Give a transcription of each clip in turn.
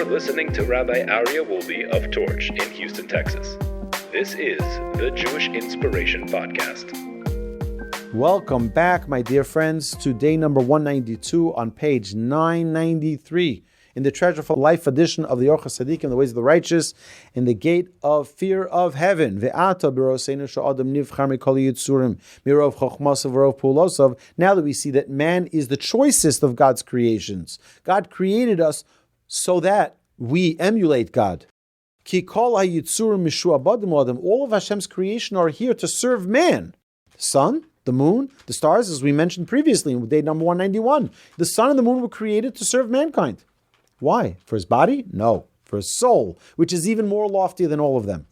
You're listening to Rabbi Aryeh Wolbe of Torch in Houston, Texas. This is the Jewish Inspiration Podcast. Welcome back, my dear friends, to day number 192 on page 993 in the Treasure for Life edition of the Orchot Tzaddikim, the ways of the righteous, in the gate of fear of heaven. Now that we see that man is the choicest of God's creations. God created us so that we emulate God. All of Hashem's creation are here to serve man. The sun, the moon, the stars, as we mentioned previously in day number 191. The sun and the moon were created to serve mankind. Why? For his body? No. For his soul, which is even more lofty than all of them.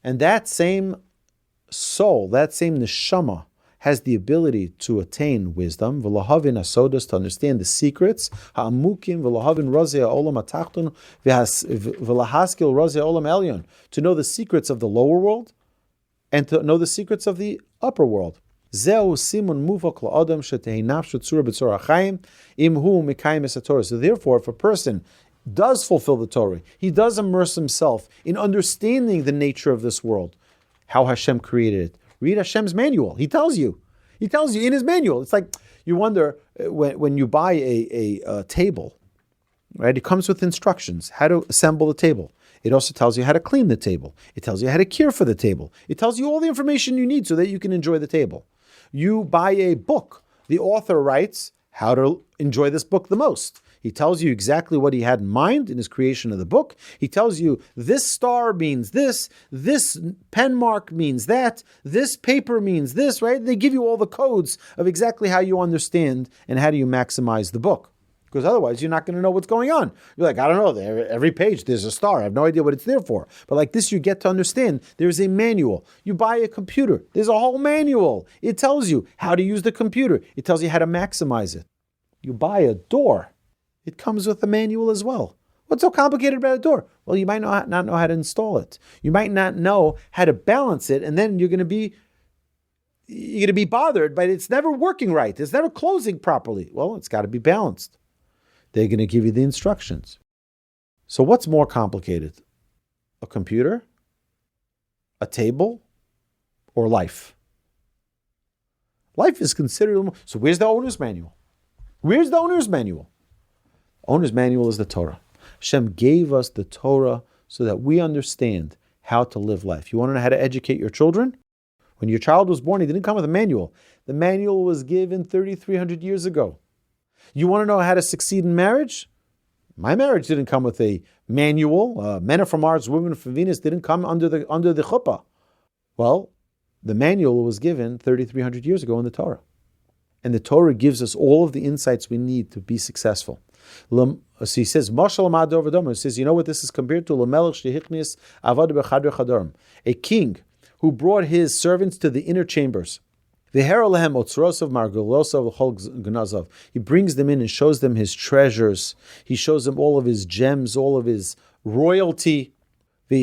And that same soul, that same Neshamah, has the ability to attain wisdom, v'lahavin asodos, to understand the secrets, ha'amukim, v'lahavin rozei ha'olam ha'tachton, v'lahaskil rozei ha'olam elyon, to know the secrets of the lower world, and to know the secrets of the upper world. So therefore, if a person does fulfill the Torah, he does immerse himself in understanding the nature of this world, how Hashem created it. Read Hashem's manual. He tells you in his manual. It's like you wonder when you buy a table, right? It comes with instructions how to assemble the table. It also tells you how to clean the table. It tells you how to care for the table. It tells you all the information you need so that you can enjoy the table. You buy a book. The author writes how to enjoy this book the most. He tells you exactly what he had in mind in his creation of the book. He tells you this star means this pen mark means that, this paper means this, right? They give you all the codes of exactly how you understand and how do you maximize the book. Because otherwise you're not going to know what's going on. You're like, I don't know, every page there's a star. I have no idea what it's there for. But like this, you get to understand there's a manual. You buy a computer. There's a whole manual. It tells you how to use the computer. It tells you how to maximize it. You buy a door. It comes with a manual as well. What's so complicated about a door? Well, you might not know how to install it. You might not know how to balance it, and then you're going to be bothered, but it's never working right. It's never closing properly. Well, it's got to be balanced. They're going to give you the instructions. So what's more complicated? A computer, a table, or life? Life is considered more. So where's the owner's manual? Where's the owner's manual? Owner's manual is the Torah. Hashem gave us the Torah so that we understand how to live life. You want to know how to educate your children? When your child was born, he didn't come with a manual. The manual was given 3,300 years ago. You want to know how to succeed in marriage? My marriage didn't come with a manual. Men are from Mars, women are from Venus didn't come under the chuppah. Well, the manual was given 3,300 years ago in the Torah. And the Torah gives us all of the insights we need to be successful. So he says, he says, you know what this is compared to? A king who brought his servants to the inner chambers. He brings them in and shows them his treasures. He shows them all of his gems, all of his royalty. And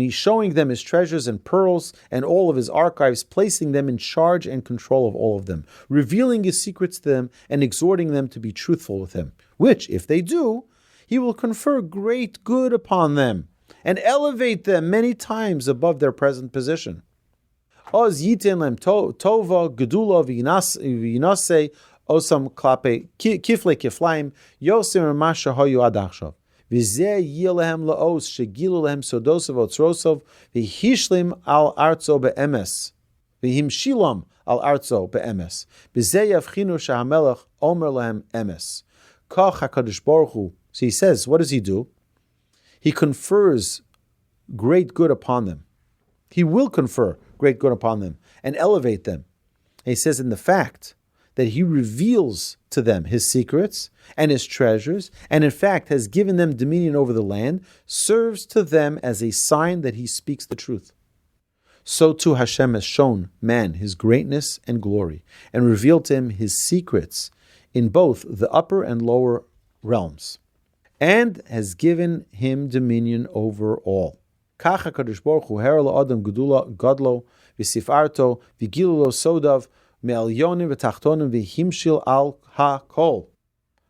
he's showing them his treasures and pearls and all of his archives, placing them in charge and control of all of them, revealing his secrets to them and exhorting them to be truthful with him, which, if they do, he will confer great good upon them and elevate them many times above their present position. Oz yitin lem tova gedula v'yinase osam klape kifle kiflaim yosim masha hoyu adachshav v'zeh yilehem laos shegilu lehem sodosav otzrosov v'hishlim al arzo be'emes v'himshilam al arzo be'emes v'zeh yavchinu shahamelech omer lehem emes kach HaKadosh Baruch Hu. So he says, what does he do? He confers great good upon them. He will confer great good upon them and elevate them. And he says in the fact that he reveals to them his secrets and his treasures, and in fact has given them dominion over the land, serves to them as a sign that he speaks the truth. So too Hashem has shown man his greatness and glory, and revealed to him his secrets in both the upper and lower realms, and has given him dominion over all. Kacha Kadosh Baruch Hu Her La'adam Gadlo V'Sifarto V'Gilu Lo Sodav Me'Elyonim V'Tachtonim V'Himshil Al HaKol.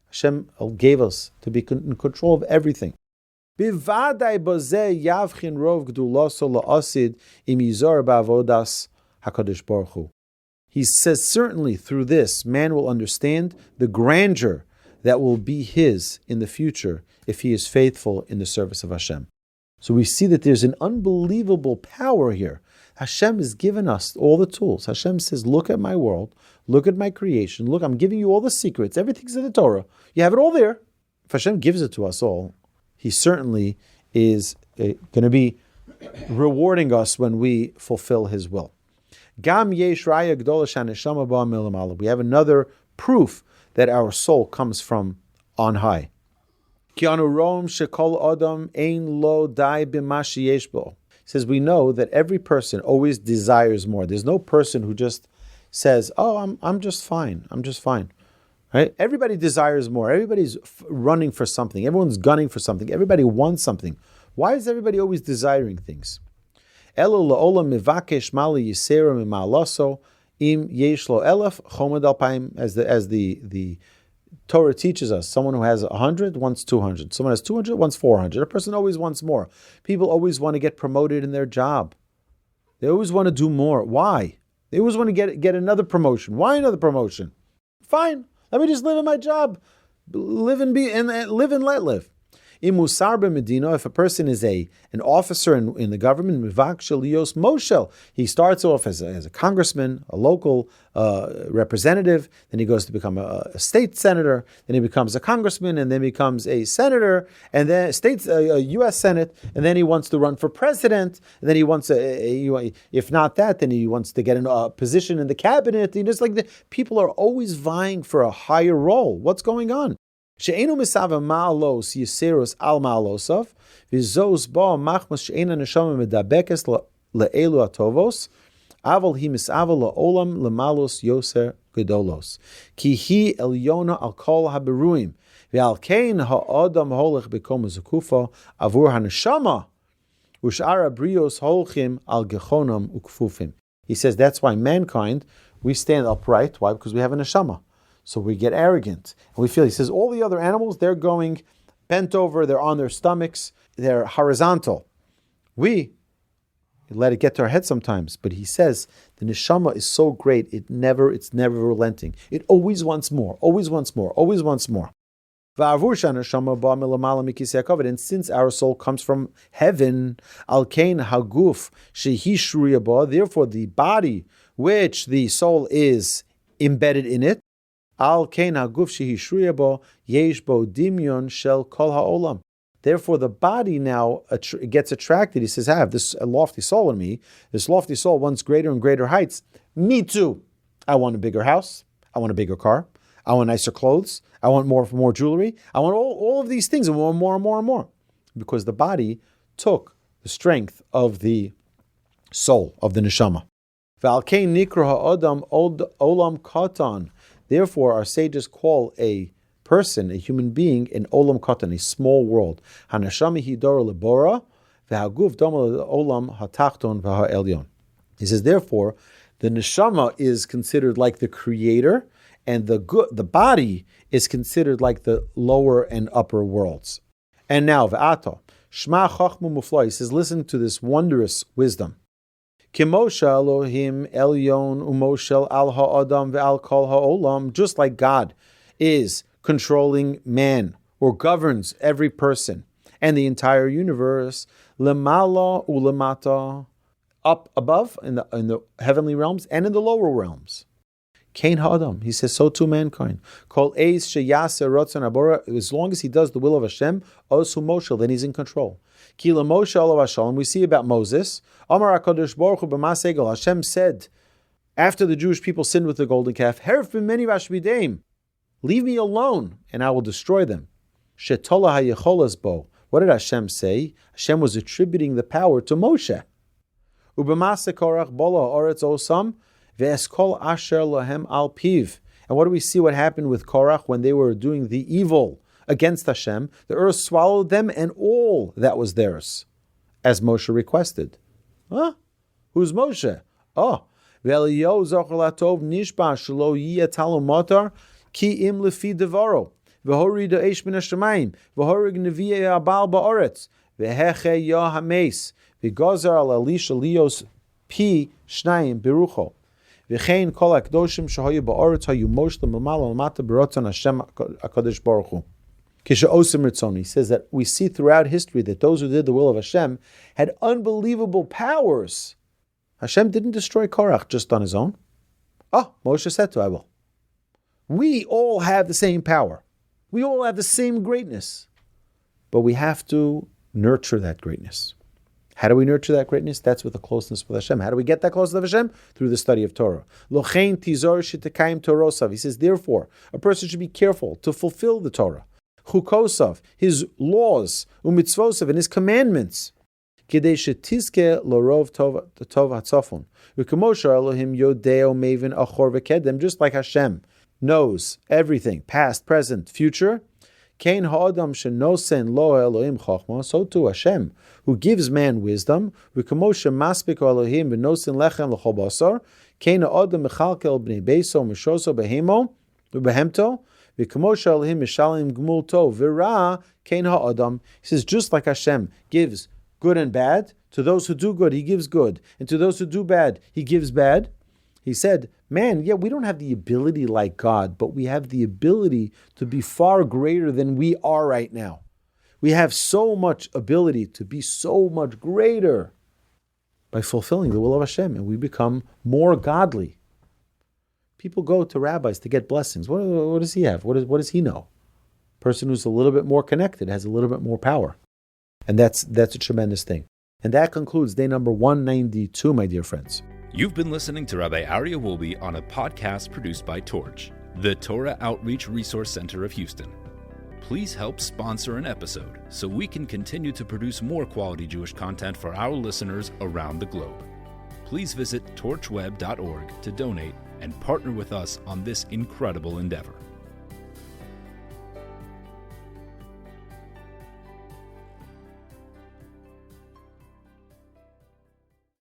Hashem gave us to be in control of everything. Bivadai Bazeh Yavchin Rov Gduloso La'asid Im Yizor Ba'avodas HaKadosh Baruch Hu. He says, certainly through this, man will understand the grandeur that will be his in the future if he is faithful in the service of Hashem. So we see that there's an unbelievable power here. Hashem has given us all the tools. Hashem says, look at my world, look at my creation, look, I'm giving you all the secrets, everything's in the Torah. You have it all there. If Hashem gives it to us all, He certainly is going to be rewarding us when we fulfill His will. We have another proof that our soul comes from on high. He says, we know that every person always desires more. There's no person who just says, oh, I'm just fine. I'm just fine. Right? Everybody desires more. Everybody's running for something. Everyone's gunning for something. Everybody wants something. Why is everybody always desiring things? As the Torah teaches us, someone who has 100 wants 200. Someone has 200 wants 400. A person always wants more. People always want to get promoted in their job. They always want to do more. Why? They always want to get another promotion. Why another promotion? Fine. Let me just live in my job. Live and let live. In Mussar Medina, if a person is an officer in the government, moshel, he starts off as a congressman, a local representative, then he goes to become a state senator, then he becomes a congressman, and then becomes a senator, and then a U.S. Senate, and then he wants to run for president, and then he wants if not that, then he wants to get a position in the cabinet. And just like people are always vying for a higher role. What's going on? She'enu misava ma'alos yiserus al ma'alosov v'zos ba machmas she'ena neshama medabekes le'elu atovos aval hi misava la'olam le'malos yoser gedolos ki hi elyona al kol haberuim ve'al kein ha'adam holech bekom zukufa avur haneshama u'sh'ara brios holchim al gechonam ukfufim. He says that's why mankind, we stand upright. Why? Because we have a neshama. So we get arrogant. And we feel, he says, all the other animals, they're going bent over, they're on their stomachs, they're horizontal. We let it get to our head sometimes. But he says, the neshama is so great, it's never relenting. It always wants more, always wants more, always wants more. And since our soul comes from heaven, therefore the body which the soul is embedded in it, therefore the body now gets attracted. He says, I have this lofty soul in me. This lofty soul wants greater and greater heights. Me too. I want a bigger house. I want a bigger car. I want nicer clothes. I want more jewelry. I want all of these things and more and more and more. Because the body took the strength of the soul, of the neshama. Therefore, our sages call a person, a human being, an olam katan, a small world. Hanashami hidor lebora, v'haguf dama olam hatachton v'ha'elyon. He says, therefore, the neshama is considered like the creator, and the body is considered like the lower and upper worlds. And now, v'ato, shma chachmu mufla. He says, listen to this wondrous wisdom. Kimosha Elohim Elyon Umoshel Al Ha'adam Ve'al Kol Ha'olam, just like God is controlling man or governs every person and the entire universe, Lemala Ulemata, up above in the heavenly realms and in the lower realms. Kain Ha'adam, he says, so too mankind. Kol Eis Sheyase Rotzon Abora, as long as he does the will of Hashem, Osu Moshel, then he's in control. Kila Moshe Olav Hashem, we see about Moses. Amar HaKadosh Baruch Hu b'mas egel. Hashem said, after the Jewish people sinned with the golden calf, Herf b'meni v'ashvideim, leave me alone, and I will destroy them. Shetola hayecholas bo. What did Hashem say? Hashem was attributing the power to Moshe. Ub'mas korach bola ha'aretz osam ve'eskol asher lahem al piv. And what do we see what happened with Korach when they were doing the evil against Hashem? The earth swallowed them and all that was theirs. as Moshe requested. Huh? Who's Moshe? Oh, Ve'Eliyahu zocher latov nishba shelo yiyeh talo motar ki im lefi devaro v'horid ha'esh min hashamayim v'horig nevi'ei ha'bal ba'oretz v'heche yah hameis v'gazar al Elisha lios pi shnayim berucho v'chein kol ha'kdoshim shehayu ba'oretz hayu moshlim l'mala l'mata b'rotzon Hashem HaKadosh Baruch Hu. He says that we see throughout history that those who did the will of Hashem had unbelievable powers. Hashem didn't destroy Korach just on his own. Oh, Moshe said to I will. We all have the same power. We all have the same greatness. But we have to nurture that greatness. How do we nurture that greatness? That's with the closeness with Hashem. How do we get that closeness with Hashem? Through the study of Torah. Lochein tizor shetekayim torosav. He says, therefore, a person should be careful to fulfill the Torah. Chukosav, his laws, umitzvosav, and his commandments. Kedei shetizke lorov tov hatzafon. V'kamosha Elohim yodeo mevin achor v'kedem. Just like Hashem knows everything, past, present, future. Kain ha'adam shenosen lo Elohim chachma. So too Hashem, who gives man wisdom. V'kamosha maspik Elohim v'nosen lechem l'chol basar. Kain ha'adam mechalkel b'nei beiso m'shoso behemo v'behemto. He says, just like Hashem gives good and bad, to those who do good, He gives good. And to those who do bad, He gives bad. He said, man, yeah, we don't have the ability like God, but we have the ability to be far greater than we are right now. We have so much ability to be so much greater by fulfilling the will of Hashem, and we become more godly. People go to rabbis to get blessings. What does he have? What does he know? Person who's a little bit more connected has a little bit more power. And that's a tremendous thing. And that concludes day number 192, my dear friends. You've been listening to Rabbi Aryeh Wolbe on a podcast produced by Torch, the Torah Outreach Resource Center of Houston. Please help sponsor an episode so we can continue to produce more quality Jewish content for our listeners around the globe. Please visit torchweb.org to donate and partner with us on this incredible endeavor.